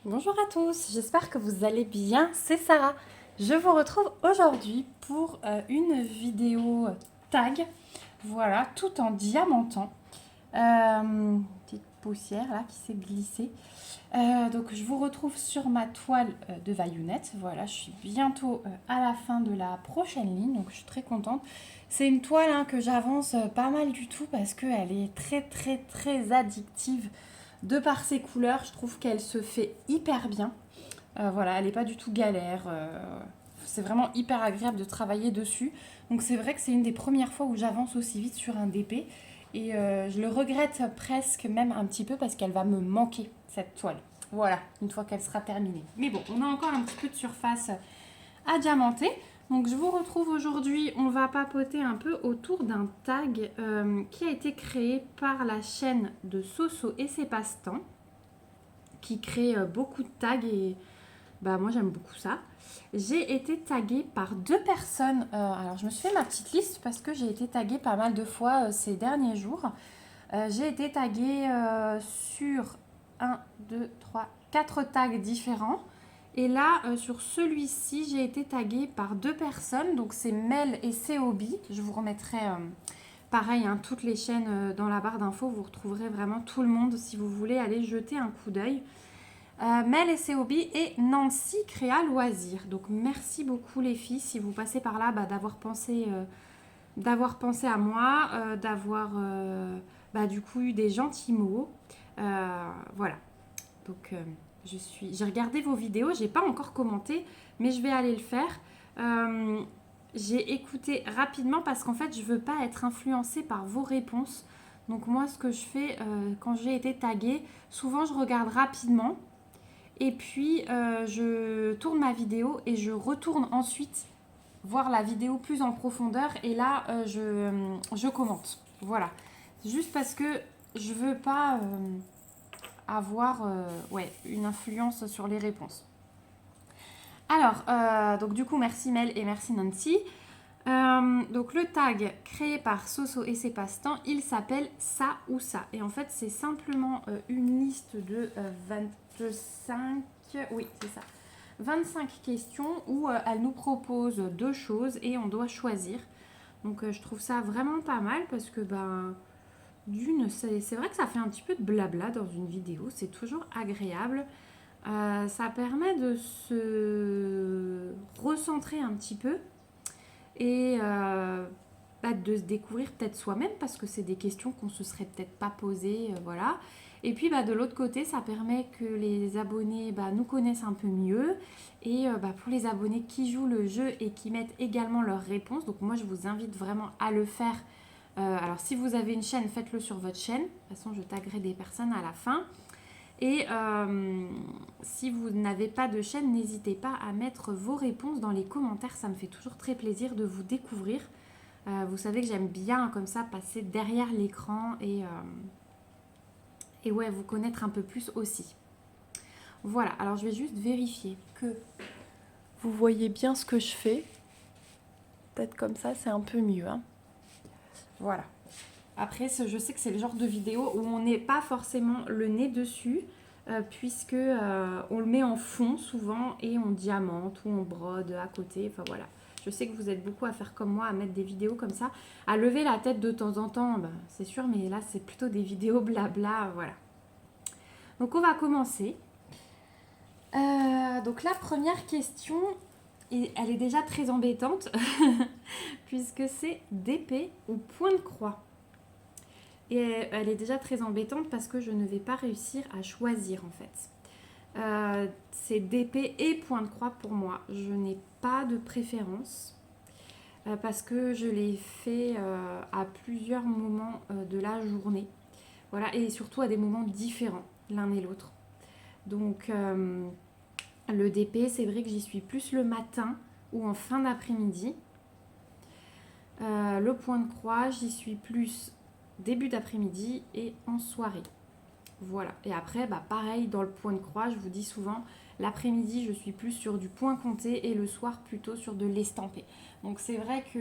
Bonjour à tous, j'espère que vous allez bien, c'est Sarah. Je vous retrouve aujourd'hui pour une vidéo tag, voilà, tout en diamantant. Petite poussière là qui s'est glissée. Donc je vous retrouve sur ma toile de Vaillunette. Voilà, je suis bientôt à la fin de la prochaine ligne, donc je suis très contente. C'est une toile que j'avance pas mal du tout parce qu'elle est très addictive. De par ses couleurs, je trouve qu'elle se fait hyper bien. Voilà, elle n'est pas du tout galère. C'est vraiment hyper agréable de travailler dessus. Donc c'est vrai que c'est une des premières fois où j'avance aussi vite sur un DP. Et je le regrette presque même un petit peu parce qu'elle va me manquer, cette toile. Voilà, une fois qu'elle sera terminée. Mais bon, on a encore un petit peu de surface à diamanter. Donc je vous retrouve aujourd'hui, on va papoter un peu autour d'un tag qui a été créé par la chaîne de Soso et ses passe-temps, qui crée beaucoup de tags et bah moi j'aime beaucoup ça. J'ai été taguée par deux personnes. Alors je me suis fait ma petite liste parce que j'ai été taguée pas mal de fois ces derniers jours. J'ai été taguée sur 4 tags différents. Et là, sur celui-ci, j'ai été taguée par deux personnes. Donc c'est Mel et Seobi. Je vous remettrai pareil toutes les chaînes dans la barre d'infos. Vous retrouverez vraiment tout le monde si vous voulez aller jeter un coup d'œil. Mel et Seobi et Nancy Créa Loisir. Donc merci beaucoup les filles si vous passez par là d'avoir pensé à moi, d'avoir du coup eu des gentils mots. Voilà. Donc j'ai regardé vos vidéos, j'ai pas encore commenté, mais je vais aller le faire. J'ai écouté rapidement parce qu'en fait je veux pas être influencée par vos réponses. Donc moi ce que je fais quand j'ai été taguée, souvent je regarde rapidement. Et puis, je tourne ma vidéo et je retourne ensuite voir la vidéo plus en profondeur. Et là, je commente. Voilà. Juste parce que je veux pas avoir une influence sur les réponses. Alors, donc du coup, merci Mel et merci Nancy. Donc le tag créé par Soso et ses passe-temps, il s'appelle Ça ou Ça. Et en fait, c'est simplement une liste de 25, oui, c'est ça. 25 questions où elle nous propose deux choses et on doit choisir. Donc je trouve ça vraiment pas mal parce que d'une, c'est vrai que ça fait un petit peu de blabla dans une vidéo, c'est toujours agréable. Ça permet de se recentrer un petit peu et de se découvrir peut-être soi-même parce que c'est des questions qu'on se serait peut-être pas posées, voilà. Et puis de l'autre côté, ça permet que les abonnés nous connaissent un peu mieux et pour les abonnés qui jouent le jeu et qui mettent également leurs réponses. Donc moi, je vous invite vraiment à le faire. Alors si vous avez une chaîne, faites-le sur votre chaîne. De toute façon, je taguerai des personnes à la fin. Et si vous n'avez pas de chaîne, n'hésitez pas à mettre vos réponses dans les commentaires. Ça me fait toujours très plaisir de vous découvrir. Vous savez que j'aime bien comme ça passer derrière l'écran et ouais, vous connaître un peu plus aussi. Voilà, alors je vais juste vérifier que vous voyez bien ce que je fais. Peut-être comme ça, c'est un peu mieux. Voilà. Après, je sais que c'est le genre de vidéo où on n'est pas forcément le nez dessus, puisque on le met en fond souvent et on diamante ou on brode à côté. Enfin voilà. Je sais que vous êtes beaucoup à faire comme moi, à mettre des vidéos comme ça, à lever la tête de temps en temps, c'est sûr, mais là c'est plutôt des vidéos blabla, voilà. Donc on va commencer. Donc la première question, et elle est déjà très embêtante, puisque c'est d'épée ou point de croix. Et elle est déjà très embêtante parce que je ne vais pas réussir à choisir en fait. C'est d'épée et point de croix pour moi. Je n'ai pas de préférence parce que je l'ai fait à plusieurs moments de la journée. Voilà, et surtout à des moments différents l'un et l'autre. Donc le DP, c'est vrai que j'y suis plus le matin ou en fin d'après-midi. Le point de croix, j'y suis plus début d'après-midi et en soirée. Voilà. Et après, pareil, dans le point de croix, je vous dis souvent, l'après-midi, je suis plus sur du point compté et le soir, plutôt sur de l'estampé. Donc, c'est vrai que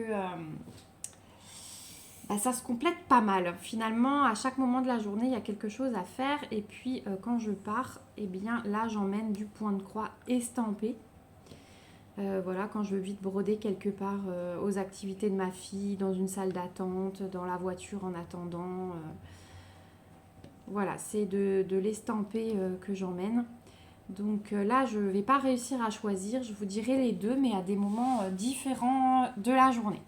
bah, ça se complète pas mal. Finalement, à chaque moment de la journée, il y a quelque chose à faire. Et puis, quand je pars, eh bien, là, j'emmène du point de croix estampé. Voilà, quand je veux vite broder quelque part aux activités de ma fille, dans une salle d'attente, dans la voiture en attendant. Voilà, c'est de l'estamper que j'emmène. Donc là, je ne vais pas réussir à choisir. Je vous dirai les deux, mais à des moments différents de la journée.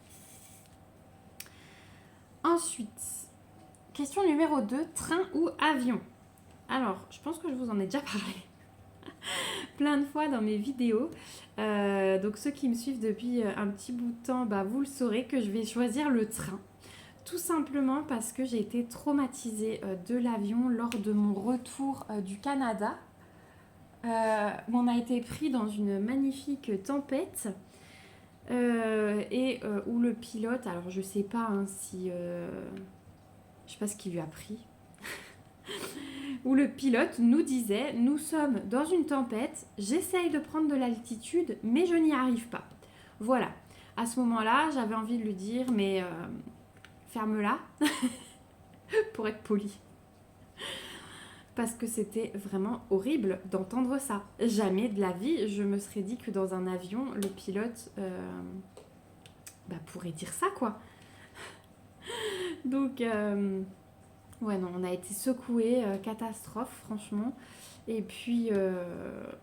Ensuite, question numéro 2, train ou avion? Alors, je pense que je vous en ai déjà parlé plein de fois dans mes vidéos. Donc ceux qui me suivent depuis un petit bout de temps, bah, vous le saurez que je vais choisir le train. Tout simplement parce que j'ai été traumatisée de l'avion lors de mon retour du Canada. On a été pris dans une magnifique tempête et où le pilote, alors je sais pas si... je sais pas ce qu'il lui a pris. Où le pilote nous disait, nous sommes dans une tempête, j'essaye de prendre de l'altitude, mais je n'y arrive pas. Voilà. À ce moment-là, j'avais envie de lui dire, mais ferme-la, pour être poli. Parce que c'était vraiment horrible d'entendre ça. Jamais de la vie, je me serais dit que dans un avion, le pilote pourrait dire ça, quoi. Donc, ouais, non, on a été secoués, catastrophe, franchement. Et puis,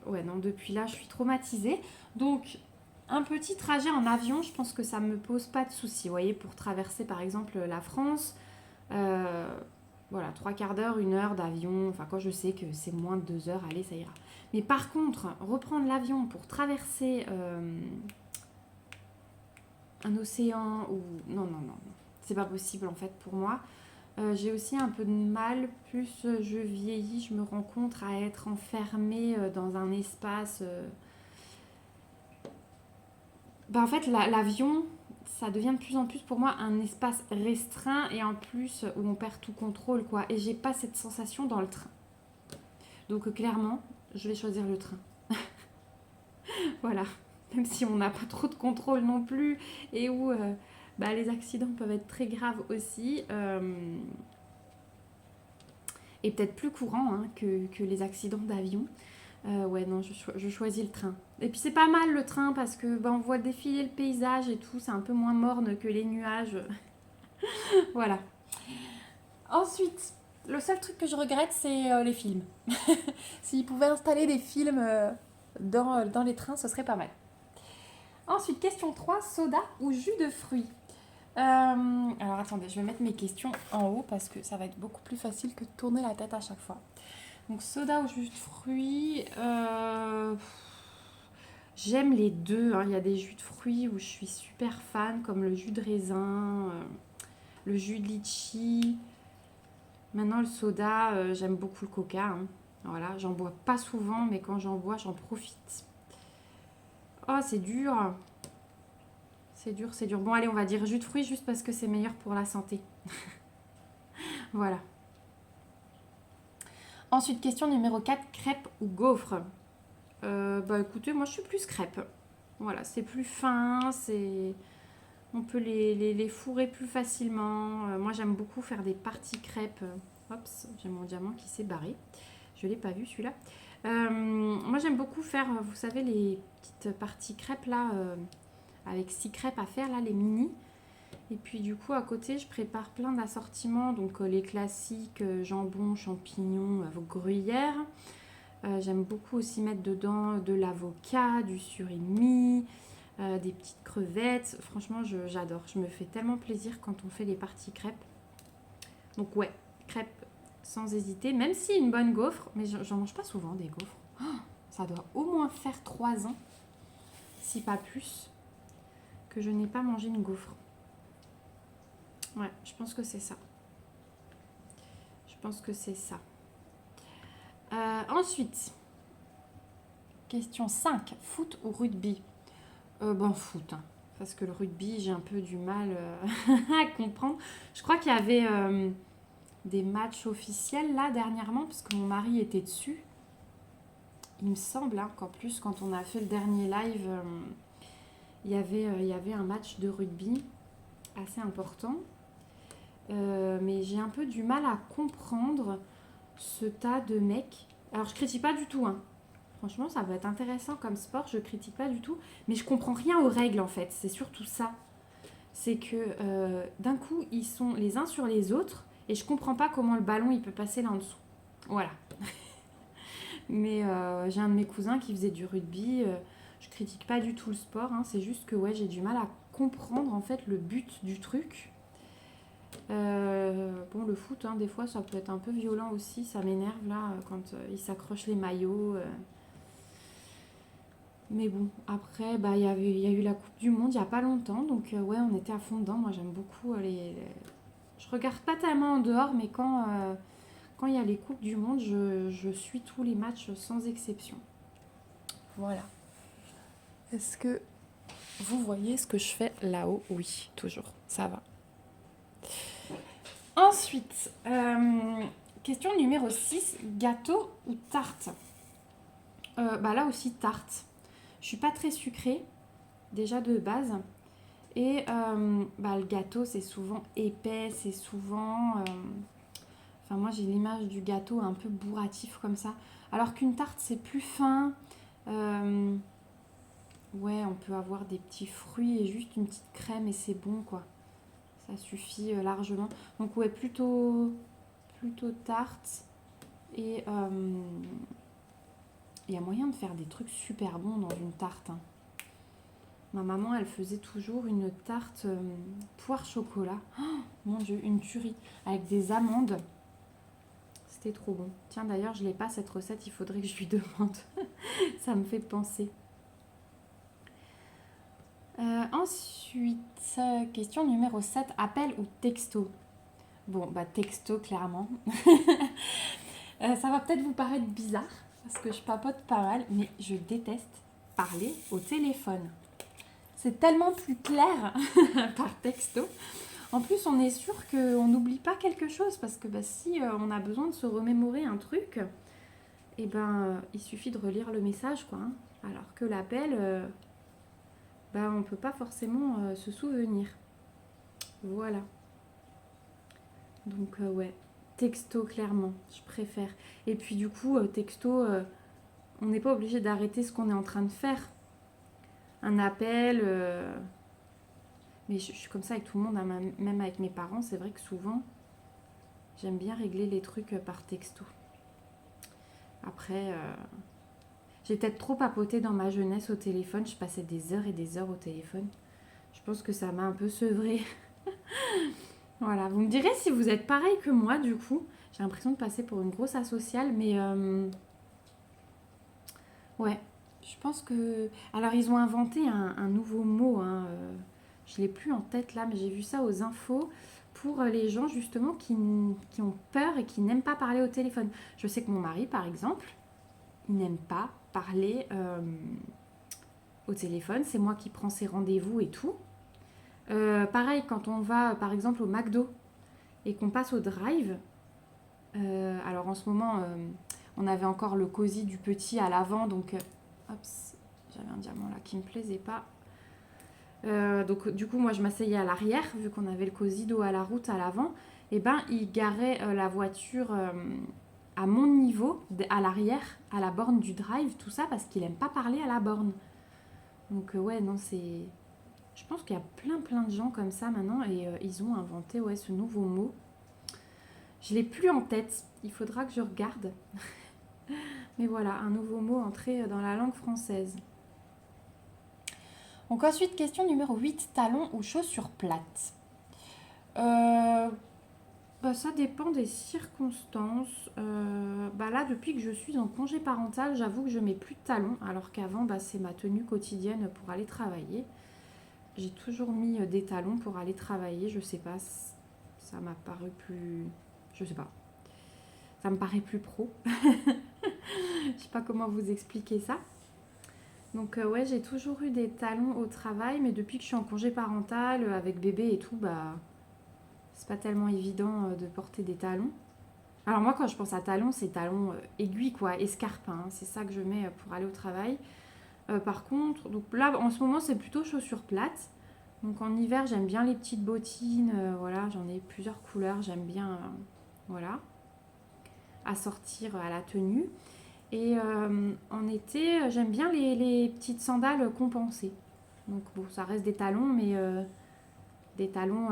ouais, non, depuis là, je suis traumatisée. Donc, un petit trajet en avion, je pense que ça ne me pose pas de soucis. Vous voyez, pour traverser, par exemple, la France, voilà, 3/4 d'heure, 1 heure d'avion. Enfin, quand je sais que c'est moins de 2 heures, allez, ça ira. Mais par contre, reprendre l'avion pour traverser un océan ou... Non, non, non. C'est pas possible, en fait, pour moi. J'ai aussi un peu de mal, plus je vieillis, je me rends compte à être enfermée dans un espace... en fait, l'avion, ça devient de plus en plus pour moi un espace restreint et en plus où on perd tout contrôle, quoi. Et j'ai pas cette sensation dans le train. Donc clairement, je vais choisir le train. Voilà. Même si on n'a pas trop de contrôle non plus et où les accidents peuvent être très graves aussi. Et peut-être plus courant que les accidents d'avion. Ouais, non, je choisis le train. Et puis c'est pas mal le train parce que on voit défiler le paysage et tout, c'est un peu moins morne que les nuages. Voilà. Ensuite, le seul truc que je regrette, c'est les films. S'ils pouvaient installer des films dans les trains, ce serait pas mal. Ensuite, question 3, soda ou jus de fruits? Alors attendez, je vais mettre mes questions en haut parce que ça va être beaucoup plus facile que de tourner la tête à chaque fois. Donc soda ou jus de fruits, j'aime les deux. Il y a des jus de fruits où je suis super fan, comme le jus de raisin, le jus de litchi. Maintenant le soda, j'aime beaucoup le coca. Voilà, j'en bois pas souvent, mais quand j'en bois, j'en profite. Oh, c'est dur. C'est dur, c'est dur. Bon, allez, on va dire jus de fruits juste parce que c'est meilleur pour la santé. Voilà. Ensuite, question numéro 4, crêpes ou gaufres? Écoutez, moi je suis plus crêpes. Voilà, c'est plus fin, on peut les fourrer plus facilement. Moi j'aime beaucoup faire des parties crêpes. Ops, j'ai mon diamant qui s'est barré. Je ne l'ai pas vu celui-là. Moi j'aime beaucoup faire, vous savez, les petites parties crêpes là, avec 6 crêpes à faire, là, les mini. Et puis du coup à côté je prépare plein d'assortiments, donc les classiques jambon, champignons, gruyère. J'aime beaucoup aussi mettre dedans de l'avocat, du surimi, des petites crevettes. Franchement j'adore, je me fais tellement plaisir quand on fait les parties crêpes. Donc ouais, crêpes sans hésiter, même si une bonne gaufre, mais j'en mange pas souvent des gaufres. Oh, ça doit au moins faire 3 ans, si pas plus, que je n'ai pas mangé une gaufre. Ouais, je pense que c'est ça. Je pense que c'est ça. Ensuite, question 5. Foot ou rugby? Foot. Parce que le rugby, j'ai un peu du mal à comprendre. Je crois qu'il y avait des matchs officiels là dernièrement, parce que mon mari était dessus. Il me semble qu'en plus, quand on a fait le dernier live, il y avait un match de rugby assez important. Mais j'ai un peu du mal à comprendre ce tas de mecs. Alors je critique pas du tout, hein. Franchement, ça va être intéressant comme sport, je critique pas du tout. Mais je comprends rien aux règles en fait, c'est surtout ça. C'est que d'un coup, ils sont les uns sur les autres et je comprends pas comment le ballon il peut passer là en dessous. Voilà. Mais j'ai un de mes cousins qui faisait du rugby. Je critique pas du tout le sport, hein, c'est juste que ouais, j'ai du mal à comprendre en fait le but du truc. Bon, le foot, hein, des fois, ça peut être un peu violent aussi. Ça m'énerve là quand ils s'accrochent les maillots. Mais bon, après, bah, il y a eu la Coupe du Monde il n'y a pas longtemps. Donc ouais, on était à fond dedans. Moi, j'aime beaucoup Je regarde pas tellement en dehors, mais quand il y a les Coupes du Monde, je suis tous les matchs sans exception. Voilà. Est-ce que vous voyez ce que je fais là-haut? Oui, toujours. Ça va. Ensuite, question numéro 6, gâteau ou tarte? Bah là aussi tarte. Je suis pas très sucrée, déjà de base. Et bah, le gâteau, c'est souvent épais, c'est souvent... Enfin, moi, j'ai l'image du gâteau un peu bourratif comme ça. Alors qu'une tarte, c'est plus fin. Ouais, on peut avoir des petits fruits et juste une petite crème et c'est bon, quoi. Ça suffit largement. Donc ouais, plutôt tarte. Et il y a moyen de faire des trucs super bons dans une tarte, hein. Ma maman, elle faisait toujours une tarte poire chocolat. Oh, mon Dieu, une tuerie. Avec des amandes. C'était trop bon. Tiens, d'ailleurs, je l'ai pas cette recette. Il faudrait que je lui demande. Ça me fait penser. Ensuite, question numéro 7. Appel ou texto? Bon, bah texto, clairement. Ça va peut-être vous paraître bizarre, parce que je papote pas mal, mais je déteste parler au téléphone. C'est tellement plus clair par texto. En plus, on est sûr qu'on n'oublie pas quelque chose, parce que bah, si on a besoin de se remémorer un truc, et ben, il suffit de relire le message, quoi, hein. Alors que l'appel, bah, on ne peut pas forcément se souvenir. Voilà. Donc, ouais. Texto, clairement, je préfère. Et puis du coup, texto, on n'est pas obligé d'arrêter ce qu'on est en train de faire. Un appel, mais je suis comme ça avec tout le monde, hein, même avec mes parents. C'est vrai que souvent, j'aime bien régler les trucs par texto. Après, j'ai peut-être trop papoté dans ma jeunesse au téléphone. Je passais des heures et des heures au téléphone. Je pense que ça m'a un peu sevrée. Voilà, vous me direz si vous êtes pareil que moi, du coup. J'ai l'impression de passer pour une grosse asociale, mais ouais, je pense que... Alors, ils ont inventé un nouveau mot, hein, je ne l'ai plus en tête là, mais j'ai vu ça aux infos, pour les gens justement qui ont peur et qui n'aiment pas parler au téléphone. Je sais que mon mari, par exemple, il n'aime pas parler au téléphone. C'est moi qui prends ses rendez-vous et tout. Pareil, quand on va, par exemple, au McDo et qu'on passe au drive, alors en ce moment, on avait encore le cosy du petit à l'avant, donc hop, j'avais un diamant là qui me plaisait pas. Donc du coup, moi je m'asseyais à l'arrière, vu qu'on avait le cosy dos à la route à l'avant. Et ben, il garait la voiture à mon niveau, à l'arrière, à la borne du drive, tout ça, parce qu'il aime pas parler à la borne. Donc ouais, non, c'est... Je pense qu'il y a plein de gens comme ça maintenant, et ils ont inventé ouais, ce nouveau mot. Je l'ai plus en tête, il faudra que je regarde. Mais voilà, un nouveau mot entré dans la langue française. Donc ensuite, question numéro 8, talons ou chaussures plates? Bah, ça dépend des circonstances. Bah là, depuis que je suis en congé parental, j'avoue que je mets plus de talons, alors qu'avant, bah, c'est ma tenue quotidienne pour aller travailler. J'ai toujours mis des talons pour aller travailler, je sais pas, ça m'a paru plus... Je sais pas, ça me paraît plus pro. Je sais pas comment vous expliquer ça. Donc ouais, j'ai toujours eu des talons au travail, mais depuis que je suis en congé parental, avec bébé et tout, bah c'est pas tellement évident de porter des talons. Alors moi, quand je pense à talons, c'est talons aiguilles, quoi, escarpins, hein, c'est ça que je mets pour aller au travail. Par contre, donc là, en ce moment, c'est plutôt chaussures plates. Donc en hiver, j'aime bien les petites bottines. Voilà, j'en ai plusieurs couleurs. J'aime bien, voilà, assortir à la tenue. Et en été, j'aime bien les petites sandales compensées. Donc bon, ça reste des talons, mais des talons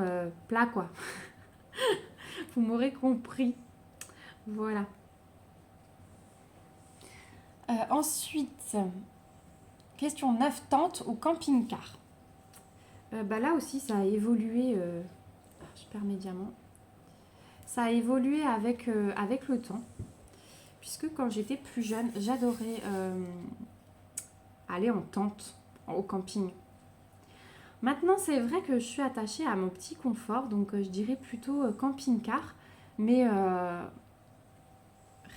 plats, quoi. Vous m'aurez compris. Voilà. Ensuite, question 9, tente ou camping-car. Bah là aussi, ça a évolué. Je perds mes diamants. Ça a évolué avec le temps. Puisque quand j'étais plus jeune, j'adorais aller en tente au camping. Maintenant, c'est vrai que je suis attachée à mon petit confort, donc je dirais plutôt camping-car. Mais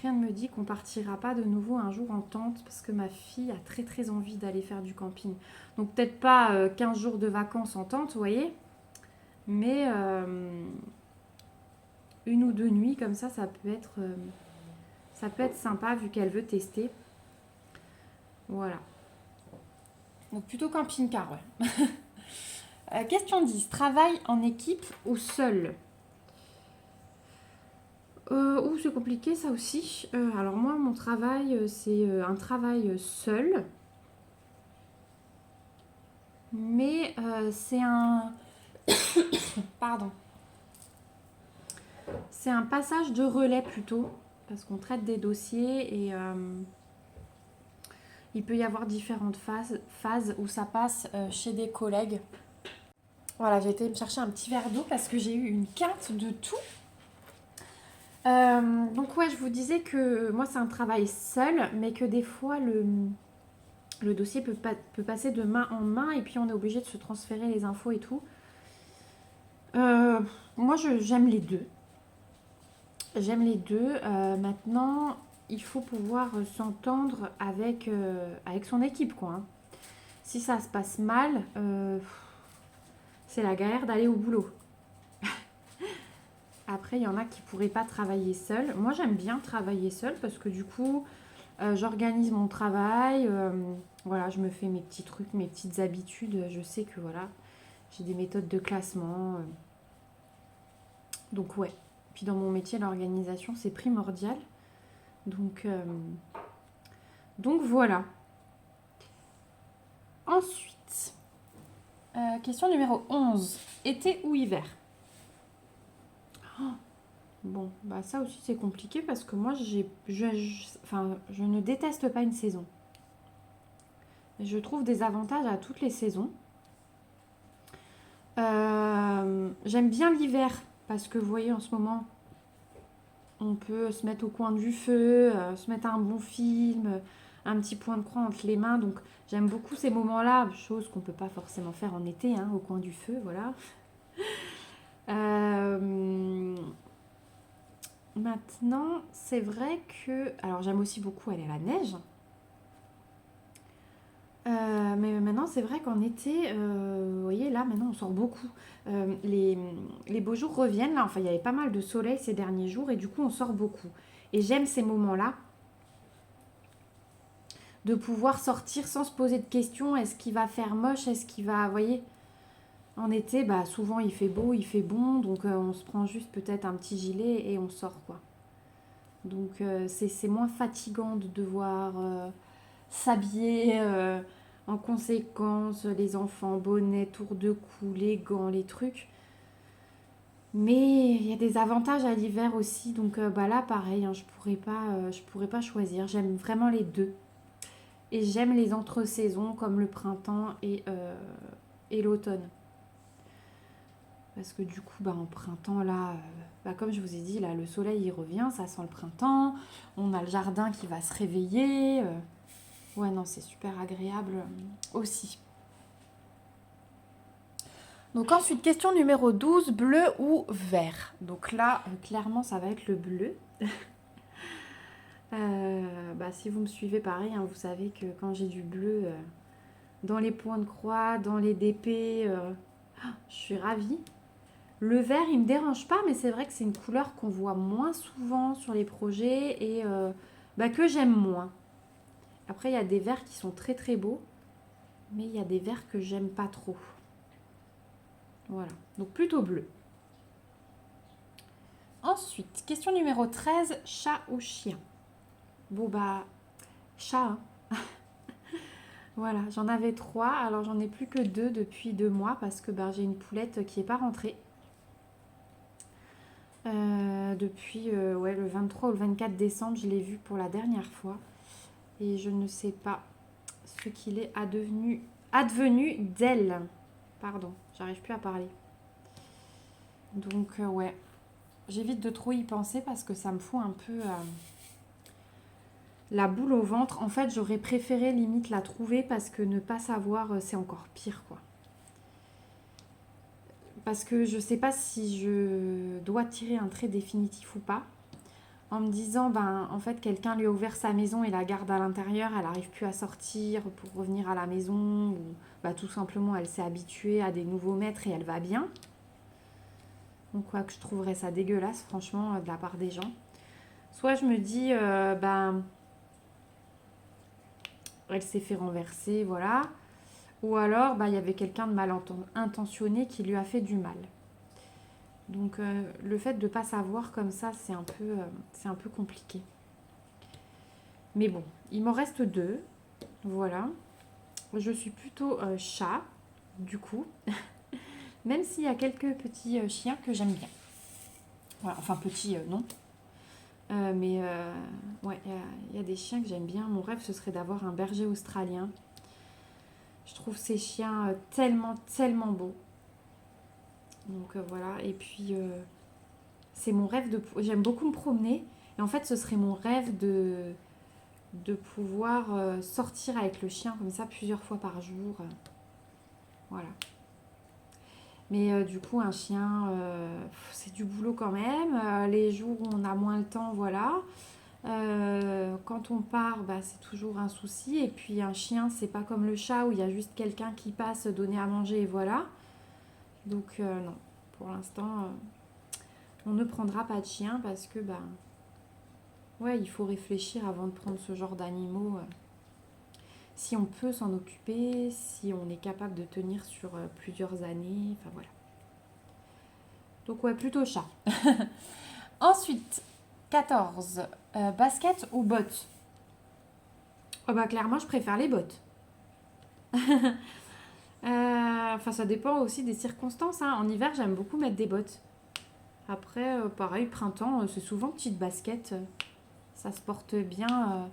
rien ne me dit qu'on partira pas de nouveau un jour en tente parce que ma fille a très très envie d'aller faire du camping. Donc peut-être pas 15 jours de vacances en tente, vous voyez, mais une ou deux nuits comme ça ça peut être sympa vu qu'elle veut tester. Voilà. Donc plutôt camping-car, ouais. Question 10. Travail en équipe ou seul? C'est compliqué ça aussi. Alors moi, mon travail, c'est un travail seul. Mais c'est un... Pardon. C'est un passage de relais plutôt. Parce qu'on traite des dossiers et il peut y avoir différentes phases où ça passe chez des collègues. Voilà, j'ai été me chercher un petit verre d'eau parce que j'ai eu une quinte de tout. Donc ouais, je vous disais que moi c'est un travail seul, mais que des fois le dossier peut passer de main en main et puis on est obligé de se transférer les infos et tout. Moi j'aime les deux. J'aime les deux. Maintenant, il faut pouvoir s'entendre avec son équipe, quoi. Hein. Si ça se passe mal, c'est la galère d'aller au boulot. Après, il y en a qui ne pourraient pas travailler seul. Moi, j'aime bien travailler seul parce que du coup, j'organise mon travail. Voilà, je me fais mes petits trucs, mes petites habitudes. Je sais que voilà, j'ai des méthodes de classement. Donc ouais. Puis dans mon métier, l'organisation, c'est primordial. Donc voilà. Ensuite, question numéro 11. Été ou hiver? Bon, bah ça aussi c'est compliqué parce que moi je ne déteste pas une saison. Je trouve des avantages à toutes les saisons. J'aime bien l'hiver parce que vous voyez en ce moment, on peut se mettre au coin du feu, se mettre un bon film, un petit point de croix entre les mains. Donc j'aime beaucoup ces moments-là, chose qu'on ne peut pas forcément faire en été, hein, au coin du feu, voilà. Maintenant, c'est vrai que... Alors j'aime aussi beaucoup aller à la neige. Mais maintenant, c'est vrai qu'en été, vous voyez, là, maintenant, on sort beaucoup. Les beaux jours reviennent, là. Enfin, il y avait pas mal de soleil ces derniers jours et du coup, on sort beaucoup. Et j'aime ces moments-là de pouvoir sortir sans se poser de questions. Est-ce qu'il va faire moche? Est-ce qu'il va... Vous voyez, en été, bah, souvent, il fait beau, il fait bon. Donc, on se prend juste peut-être un petit gilet et on sort, quoi. Donc, c'est moins fatigant de devoir s'habiller... En conséquence, les enfants, bonnet, tour de cou, les gants, les trucs. Mais il y a des avantages à l'hiver aussi. Donc bah là, pareil, hein, je pourrais pas choisir. J'aime vraiment les deux. Et j'aime les entre-saisons comme le printemps et l'automne. Parce que du coup, bah, en printemps, là, bah, comme je vous ai dit, là, le soleil, il revient, ça sent le printemps. On a le jardin qui va se réveiller. Ouais, non, c'est super agréable aussi. Donc ensuite, question numéro 12, bleu ou vert? Donc là, clairement, ça va être le bleu. Bah, si vous me suivez pareil, hein, vous savez que quand j'ai du bleu dans les points de croix, dans les DP, je suis ravie. Le vert, il me dérange pas, mais c'est vrai que c'est une couleur qu'on voit moins souvent sur les projets et bah, que j'aime moins. Après, il y a des verts qui sont très très beaux, mais il y a des verts que j'aime pas trop. Voilà, donc plutôt bleu. Ensuite, question numéro 13, chat ou chien? Bon bah, chat, hein. Voilà, j'en avais 3, alors j'en ai plus que 2 depuis 2 mois parce que j'ai une poulette qui n'est pas rentrée. Depuis ouais, le 23 ou le 24 décembre, je l'ai vue pour la dernière fois. Et je ne sais pas ce qu'il est advenu d'elle. Pardon, j'arrive plus à parler. Donc ouais, j'évite de trop y penser parce que ça me fout un peu la boule au ventre. En fait, j'aurais préféré limite la trouver parce que ne pas savoir, c'est encore pire, quoi. Parce que je sais pas si je dois tirer un trait définitif ou pas. En me disant, en fait, quelqu'un lui a ouvert sa maison et la garde à l'intérieur, elle n'arrive plus à sortir pour revenir à la maison. Ou tout simplement, elle s'est habituée à des nouveaux maîtres et elle va bien. Donc, quoi que je trouverais ça dégueulasse, franchement, de la part des gens. Soit je me dis, elle s'est fait renverser, voilà. Ou alors, il y avait quelqu'un de mal intentionné qui lui a fait du mal. Donc, le fait de ne pas savoir comme ça, c'est un peu compliqué. Mais bon, il m'en reste 2. Voilà. Je suis plutôt chat, du coup. Même s'il y a quelques petits chiens que j'aime bien. Voilà, enfin, petits, non. Mais ouais, il y a des chiens que j'aime bien. Mon rêve, ce serait d'avoir un berger australien. Je trouve ces chiens tellement, tellement beaux. Donc voilà, et puis c'est mon rêve de... J'aime beaucoup me promener. Et en fait, ce serait mon rêve de pouvoir sortir avec le chien comme ça plusieurs fois par jour. Voilà. Mais du coup, un chien, c'est du boulot quand même. Les jours où on a moins le temps, voilà. Quand on part, c'est toujours un souci. Et puis un chien, c'est pas comme le chat où il y a juste quelqu'un qui passe, donner à manger et voilà. Donc non, pour l'instant, on ne prendra pas de chien parce que ouais, il faut réfléchir avant de prendre ce genre d'animaux. Si on peut s'en occuper, si on est capable de tenir sur plusieurs années, enfin voilà. Donc ouais, plutôt chat. Ensuite, 14. Basket ou bottes? Oh clairement, je préfère les bottes. Enfin, ça dépend aussi des circonstances, hein. En hiver, j'aime beaucoup mettre des bottes. Après, pareil, printemps, c'est souvent petite basket. Ça se porte bien.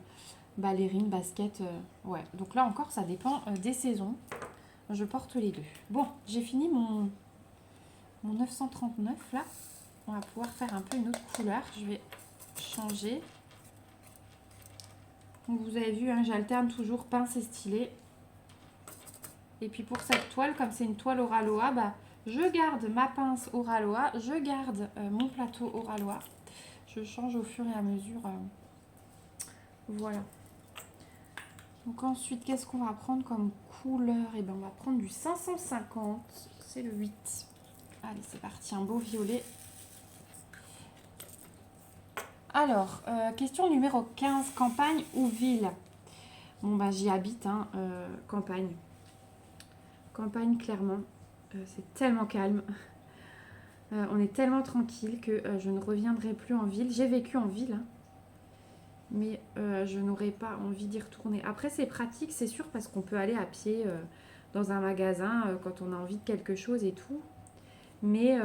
Ballerine, basket, ouais. Donc là encore, ça dépend des saisons. Je porte les deux. Bon, j'ai fini mon 939 là. On va pouvoir faire un peu une autre couleur. Je vais changer. Donc vous avez vu, hein, j'alterne toujours pince et stylet. Et puis pour cette toile, comme c'est une toile Oraloa, je garde ma pince Oraloa, je garde mon plateau Oraloa. Je change au fur et à mesure. Voilà. Donc ensuite, qu'est-ce qu'on va prendre comme couleur? Et on va prendre du 550. C'est le 8. Allez, c'est parti, un beau violet. Alors, question numéro 15, campagne ou ville? Bon, j'y habite, hein, campagne. Campagne, clairement. C'est tellement calme. On est tellement tranquille que je ne reviendrai plus en ville. J'ai vécu en ville, hein, mais je n'aurais pas envie d'y retourner. Après, c'est pratique, c'est sûr, parce qu'on peut aller à pied dans un magasin quand on a envie de quelque chose et tout. Mais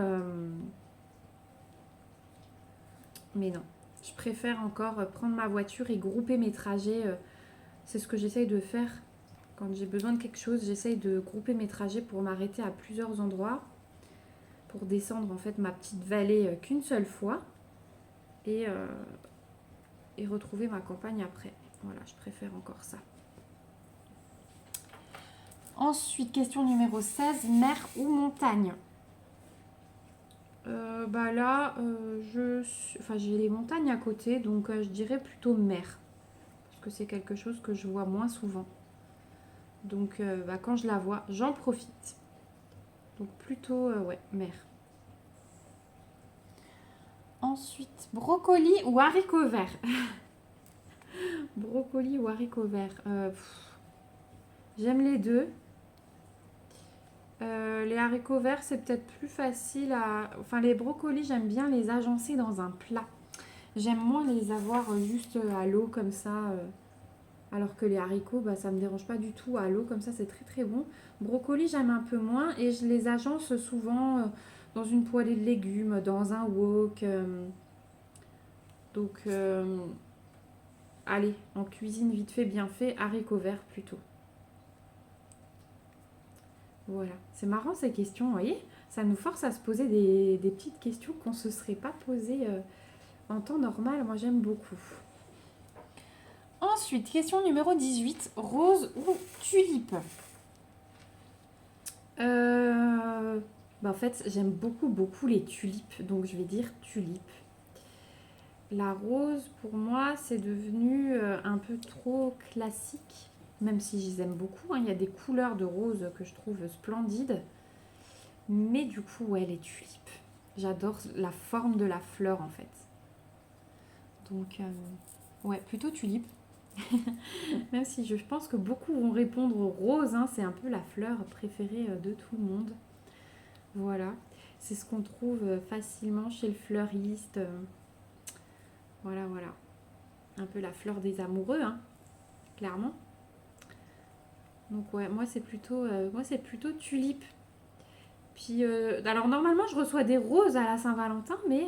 non, je préfère encore prendre ma voiture et grouper mes trajets. C'est ce que j'essaye de faire. Quand j'ai besoin de quelque chose, j'essaye de grouper mes trajets pour m'arrêter à plusieurs endroits, pour descendre en fait ma petite vallée qu'une seule fois et retrouver ma campagne après. Voilà, je préfère encore ça. Ensuite, question numéro 16, mer ou montagne? Là, j'ai les montagnes à côté, donc je dirais plutôt mer. Parce que c'est quelque chose que je vois moins souvent. Donc quand je la vois, j'en profite. Donc plutôt, ouais, mer. Ensuite, brocoli ou haricots verts? Brocoli ou haricots verts? J'aime les deux. Les haricots verts, c'est peut-être plus facile à... Enfin, les brocolis, j'aime bien les agencer dans un plat. J'aime moins les avoir juste à l'eau comme ça. Alors que les haricots, bah, ça me dérange pas du tout à l'eau comme ça, c'est très très bon. Brocoli, j'aime un peu moins et je les agence souvent dans une poêlée de légumes, dans un wok. Donc, allez, en cuisine vite fait, bien fait, haricots verts plutôt. Voilà, c'est marrant ces questions, vous voyez? Ça nous force à se poser des petites questions qu'on ne se serait pas posées en temps normal. Moi, j'aime beaucoup. Ensuite, question numéro 18. Rose ou tulipe? Bah en fait, j'aime beaucoup, beaucoup les tulipes. Donc, je vais dire tulipe. La rose, pour moi, c'est devenu un peu trop classique. Même si je les aime beaucoup, hein. Il y a des couleurs de rose que je trouve splendides. Mais du coup, ouais, les tulipes. J'adore la forme de la fleur, en fait. Donc, ouais, plutôt tulipe. Même si je pense que beaucoup vont répondre rose, hein, c'est un peu la fleur préférée de tout le monde. Voilà, c'est ce qu'on trouve facilement chez le fleuriste. Voilà, voilà. Un peu la fleur des amoureux, hein, clairement. Donc ouais, moi c'est plutôt tulipe. Puis, alors normalement je reçois des roses à la Saint-Valentin, mais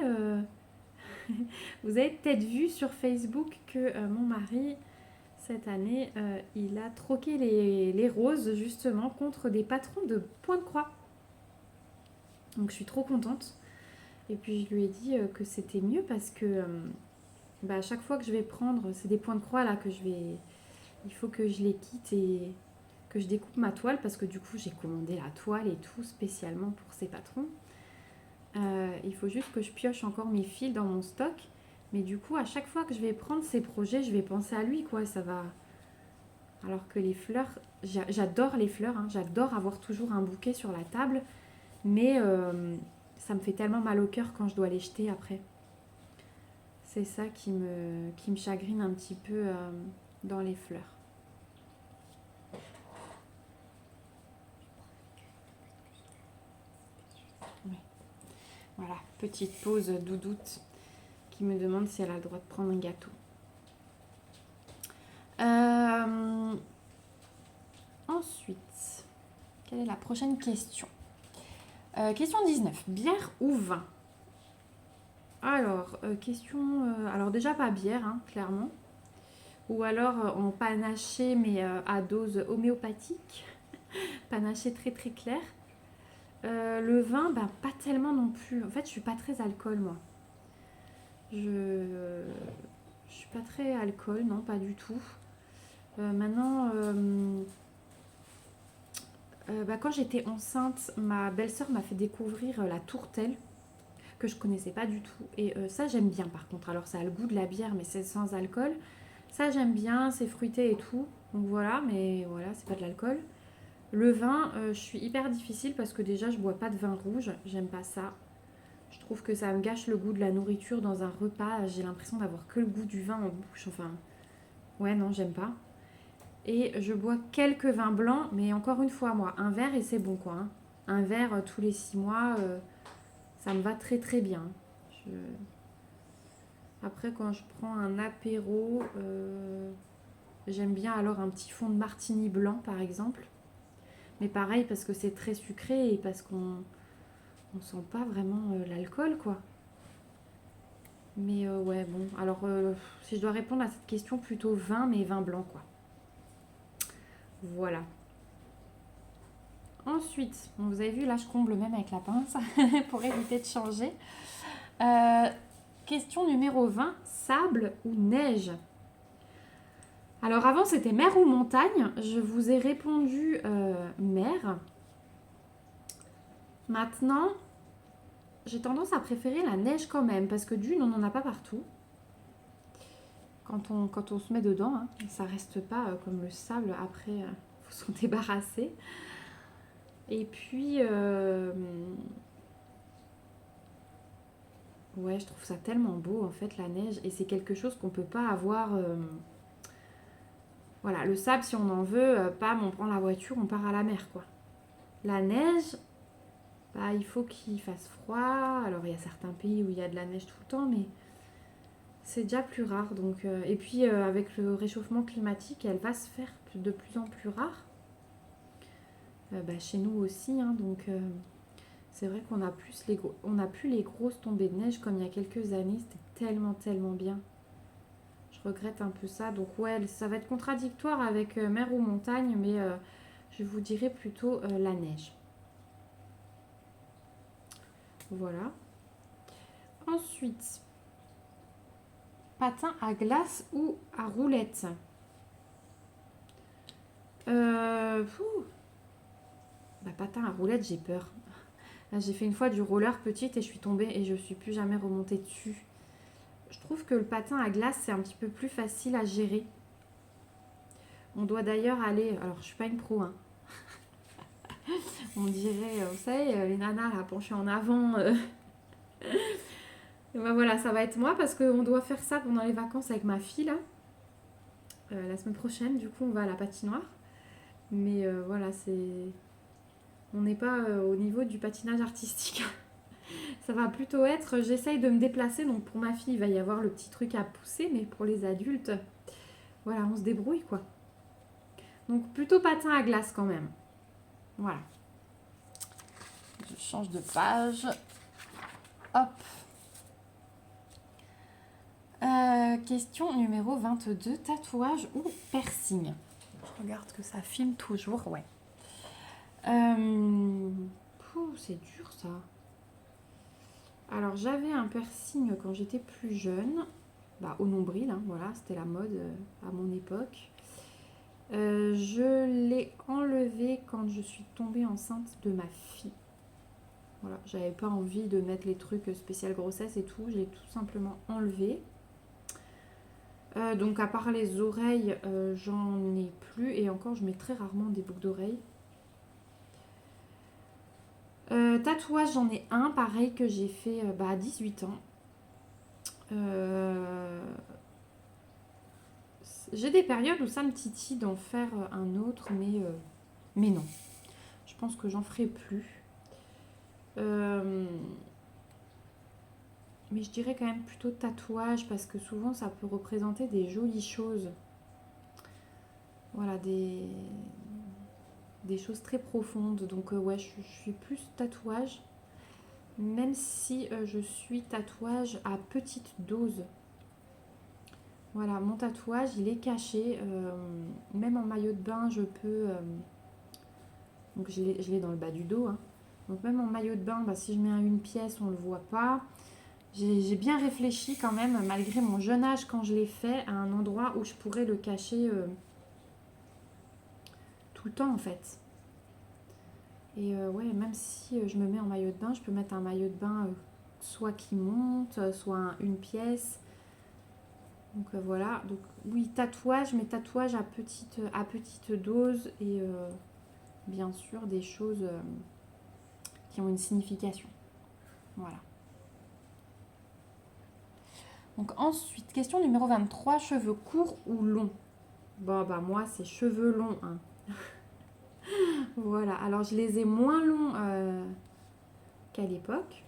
vous avez peut-être vu sur Facebook que mon mari cette année, il a troqué les roses justement contre des patrons de Pointe de Croix. Donc je suis trop contente. Et puis je lui ai dit que c'était mieux parce que à chaque fois que je vais prendre, c'est des points de croix là que je vais... Il faut que je les quitte et que je découpe ma toile parce que du coup j'ai commandé la toile et tout spécialement pour ces patrons. Il faut juste que je pioche encore mes fils dans mon stock. Mais du coup, à chaque fois que je vais prendre ces projets, je vais penser à lui, quoi. Ça va... Alors que les fleurs, j'adore les fleurs, hein. J'adore avoir toujours un bouquet sur la table. Mais ça me fait tellement mal au cœur quand je dois les jeter après. C'est ça qui me chagrine un petit peu dans les fleurs. Oui. Voilà, petite pause doudoute qui me demande si elle a le droit de prendre un gâteau. Ensuite, quelle est la prochaine question? Question 19. Bière ou vin? Alors, alors déjà pas bière, hein, clairement. Ou alors en panaché, mais à dose homéopathique. Panaché très très clair. Le vin, pas tellement non plus. En fait, je suis pas très alcool, moi. Je suis pas très alcool, non, pas du tout. Maintenant, quand j'étais enceinte, ma belle-sœur m'a fait découvrir la tourtelle, que je connaissais pas du tout. Et ça, j'aime bien par contre. Alors, ça a le goût de la bière, mais c'est sans alcool. Ça, j'aime bien, c'est fruité et tout. Donc voilà, mais voilà, c'est pas de l'alcool. Le vin, je suis hyper difficile parce que déjà, je bois pas de vin rouge. J'aime pas ça. Je trouve que ça me gâche le goût de la nourriture dans un repas. J'ai l'impression d'avoir que le goût du vin en bouche. Enfin, ouais, non, j'aime pas. Et je bois quelques vins blancs, mais encore une fois, moi, un verre et c'est bon, quoi, hein. Un verre tous les 6 mois, ça me va très très bien. Je... Après, quand je prends un apéro, j'aime bien alors un petit fond de martini blanc, par exemple. Mais pareil, parce que c'est très sucré et parce qu'on sent pas vraiment l'alcool, quoi. Mais ouais, bon. Alors, si je dois répondre à cette question, plutôt vin, mais vin blanc, quoi. Voilà. Ensuite, bon, vous avez vu, là, je comble même avec la pince pour éviter de changer. Question numéro 20. Sable ou neige? Alors, avant, c'était mer ou montagne. Je vous ai répondu mer. Maintenant, j'ai tendance à préférer la neige quand même, parce que d'une, on n'en a pas partout. Quand on se met dedans, hein, ça reste pas comme le sable, après, il faut s'en débarrasser. Et puis, ouais, je trouve ça tellement beau, en fait, la neige, et c'est quelque chose qu'on peut pas avoir... Voilà, le sable, si on en veut, pam, on prend la voiture, on part à la mer, quoi. La neige, bah, il faut qu'il fasse froid. Alors il y a certains pays où il y a de la neige tout le temps, mais c'est déjà plus rare. Donc, et puis avec le réchauffement climatique, elle va se faire de plus en plus rare. Bah, chez nous aussi, hein, donc c'est vrai qu'on a plus les grosses tombées de neige comme il y a quelques années. C'était tellement bien. Je regrette un peu ça. Donc ouais, ça va être contradictoire avec mer ou montagne, mais je vous dirais plutôt la neige. Voilà. Ensuite, patin à glace ou à roulette. Bah, patin à roulette, j'ai peur. Là, j'ai fait une fois du roller petite et je suis tombée et je suis plus jamais remontée dessus. Je trouve que le patin à glace, c'est un petit peu plus facile à gérer. On doit d'ailleurs aller... Alors, je suis pas une pro, hein. On dirait, vous savez, les nanas là, penchées en avant. Et ben voilà, ça va être moi parce qu'on doit faire ça pendant les vacances avec ma fille, là. La semaine prochaine, du coup, on va à la patinoire. Mais voilà, c'est... On n'est pas au niveau du patinage artistique. Ça va plutôt être, j'essaye de me déplacer. Donc pour ma fille, il va y avoir le petit truc à pousser. Mais pour les adultes, voilà, on se débrouille, quoi. Donc plutôt patin à glace quand même. Voilà. Je change de page. Hop. Question numéro 22. Tatouage ou piercing? Je regarde que ça filme toujours, ouais. C'est dur ça. Alors j'avais un piercing quand j'étais plus jeune. Bah, au nombril, hein, voilà, c'était la mode à mon époque. Je l'ai enlevé quand je suis tombée enceinte de ma fille. Voilà, j'avais pas envie de mettre les trucs spécial grossesse et tout, je l'ai tout simplement enlevé. Donc à part les oreilles, j'en ai plus et encore je mets très rarement des boucles d'oreilles. Tatouage, j'en ai un pareil que j'ai fait à 18 ans. J'ai des périodes où ça me titille d'en faire un autre, mais non. Je pense que j'en ferai plus. Mais je dirais quand même plutôt tatouage parce que souvent ça peut représenter des jolies choses. Voilà, des choses très profondes. Donc ouais, je suis plus tatouage. Même si je suis tatouage à petite dose. Voilà, mon tatouage, il est caché. Même en maillot de bain, je peux... donc je l'ai dans le bas du dos. Hein. Donc même en maillot de bain, bah, si je mets une pièce, on ne le voit pas. J'ai bien réfléchi quand même, malgré mon jeune âge, quand je l'ai fait, à un endroit où je pourrais le cacher tout le temps en fait. Et ouais, même si je me mets en maillot de bain, je peux mettre un maillot de bain soit qui monte, soit une pièce. Donc voilà, donc oui, tatouage, mais tatouage à petite dose et bien sûr des choses qui ont une signification. Voilà. Donc ensuite, question numéro 23, cheveux courts ou longs? Bon, bah moi, c'est cheveux longs. Hein. Voilà, alors je les ai moins longs qu'à l'époque.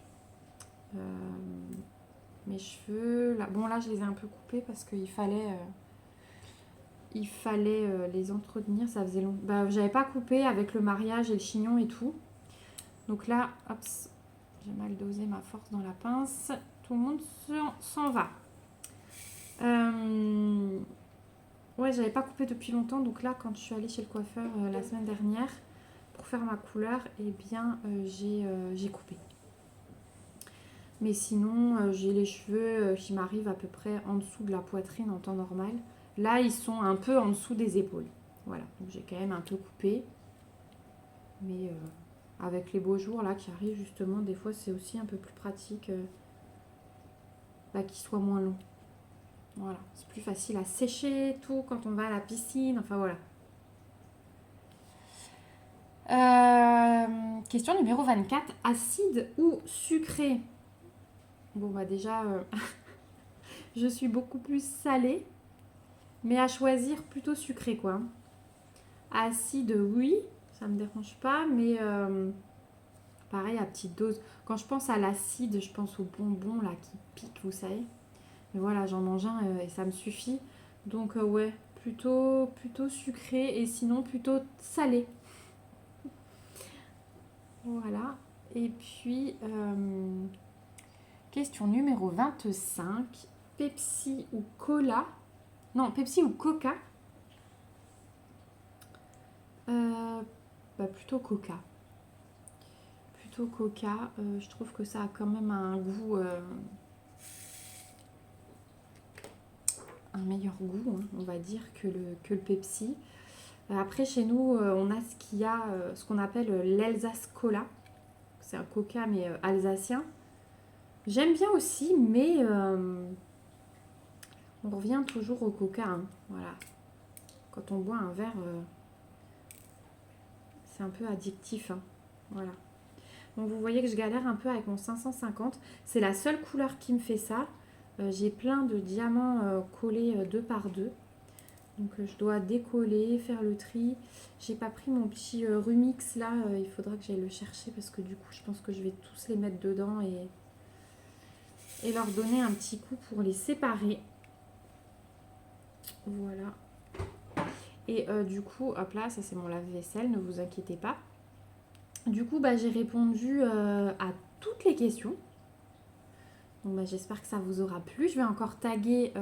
Mes cheveux, là, bon là, je les ai un peu coupés parce qu'il fallait... les entretenir, ça faisait long. Bah, j'avais pas coupé avec le mariage et le chignon et tout. Donc là, hop, j'ai mal dosé ma force dans la pince. Tout le monde s'en va. Ouais, j'avais pas coupé depuis longtemps. Donc là, quand je suis allée chez le coiffeur la semaine dernière pour faire ma couleur, eh bien, j'ai coupé. Mais sinon, j'ai les cheveux qui m'arrivent à peu près en dessous de la poitrine en temps normal. Là, ils sont un peu en dessous des épaules. Voilà, donc j'ai quand même un peu coupé. Mais avec les beaux jours là qui arrivent justement, des fois c'est aussi un peu plus pratique qu'ils soient moins longs. Voilà, c'est plus facile à sécher tout quand on va à la piscine, enfin voilà. Question numéro 24, acide ou sucré? Bon bah déjà, je suis beaucoup plus salée, mais à choisir plutôt sucré quoi. Acide oui, Ça me dérange pas, mais pareil à petite dose. Quand je pense à l'acide, je pense aux bonbons là qui piquent, vous savez. Mais voilà, j'en mange un et ça me suffit. Donc ouais, plutôt sucré et sinon plutôt salé. Voilà. Et puis, question numéro 25. Pepsi ou cola? Non, Pepsi ou Coca? Plutôt Coca. Plutôt Coca. Je trouve que ça a quand même un goût... un meilleur goût, hein, on va dire, que le Pepsi. Après, chez nous, on a ce qu'on appelle l'Alsace Cola. C'est un Coca, mais alsacien. J'aime bien aussi, mais on revient toujours au Coca. Hein, voilà. Quand on boit un verre, c'est un peu addictif. Hein, voilà. Donc, vous voyez que je galère un peu avec mon 550. C'est la seule couleur qui me fait ça. J'ai plein de diamants collés 2 par 2. Donc je dois décoller, faire le tri. J'ai pas pris mon petit Rumix là, il faudra que j'aille le chercher parce que du coup je pense que je vais tous les mettre dedans et leur donner un petit coup pour les séparer. Voilà. Et du coup, hop là, ça c'est mon lave-vaisselle, ne vous inquiétez pas. Du coup, j'ai répondu à toutes les questions. Donc j'espère que ça vous aura plu. Je vais encore taguer...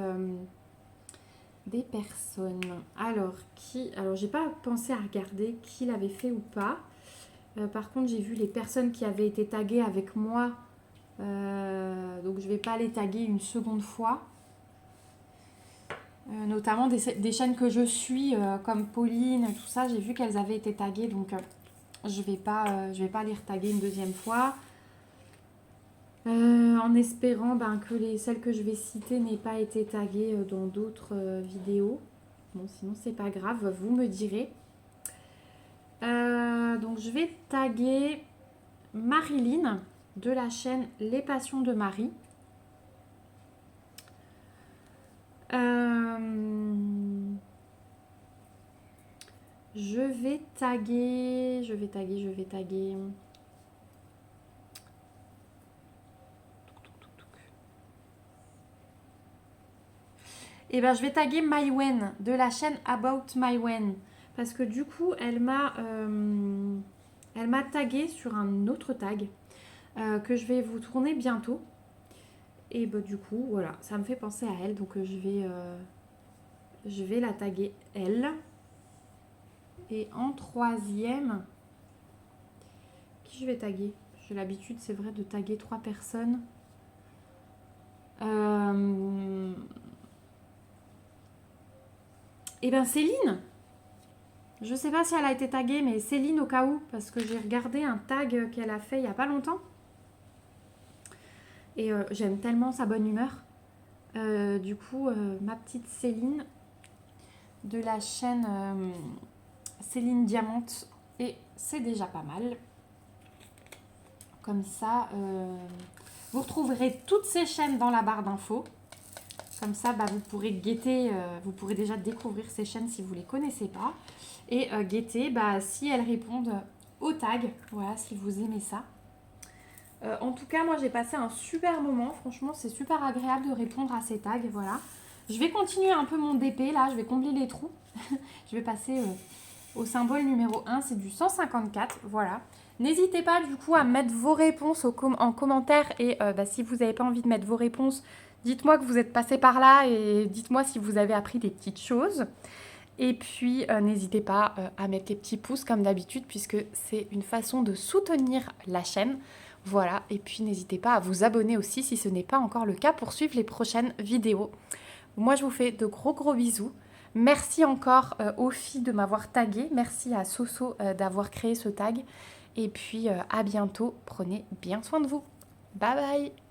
des personnes. Alors, j'ai pas pensé à regarder qui l'avait fait ou pas. Par contre, j'ai vu les personnes qui avaient été taguées avec moi. Donc, je vais pas les taguer une seconde fois. Notamment des chaînes que je suis, comme Pauline, tout ça. J'ai vu qu'elles avaient été taguées. Donc, je vais pas les retaguer une deuxième fois. En espérant que celles que je vais citer n'aient pas été taguées dans d'autres vidéos. Bon, sinon, c'est pas grave, vous me direz. Donc, je vais taguer Marilyn de la chaîne Les Passions de Marie. Je vais taguer. Et je vais taguer Mywen de la chaîne About Mywen parce que du coup elle m'a tagué sur un autre tag que je vais vous tourner bientôt et du coup voilà, ça me fait penser à elle, donc je vais la taguer elle. Et en troisième, qui je vais taguer? J'ai l'habitude, c'est vrai, de taguer 3 personnes. Céline. Je sais pas si elle a été taguée, mais Céline au cas où, parce que j'ai regardé un tag qu'elle a fait il y a pas longtemps. Et j'aime tellement sa bonne humeur. Du coup, ma petite Céline de la chaîne Céline Diamante. Et c'est déjà pas mal. Comme ça, vous retrouverez toutes ces chaînes dans la barre d'infos. Comme ça, vous pourrez guetter, vous pourrez déjà découvrir ces chaînes si vous ne les connaissez pas. Et guetter si elles répondent au tag. Voilà, si vous aimez ça. En tout cas, moi, j'ai passé un super moment. Franchement, c'est super agréable de répondre à ces tags. Voilà. Je vais continuer un peu mon DP, là. Je vais combler les trous. Je vais passer au symbole numéro 1. C'est du 154. Voilà. N'hésitez pas, du coup, à mettre vos réponses en commentaire. Et si vous n'avez pas envie de mettre vos réponses, dites-moi que vous êtes passé par là. Et dites-moi si vous avez appris des petites choses. Et puis, n'hésitez pas à mettre les petits pouces comme d'habitude, puisque c'est une façon de soutenir la chaîne. Voilà, et puis n'hésitez pas à vous abonner aussi si ce n'est pas encore le cas pour suivre les prochaines vidéos. Moi, je vous fais de gros bisous. Merci encore aux filles de m'avoir tagué. Merci à Soso d'avoir créé ce tag. Et puis, à bientôt. Prenez bien soin de vous. Bye bye.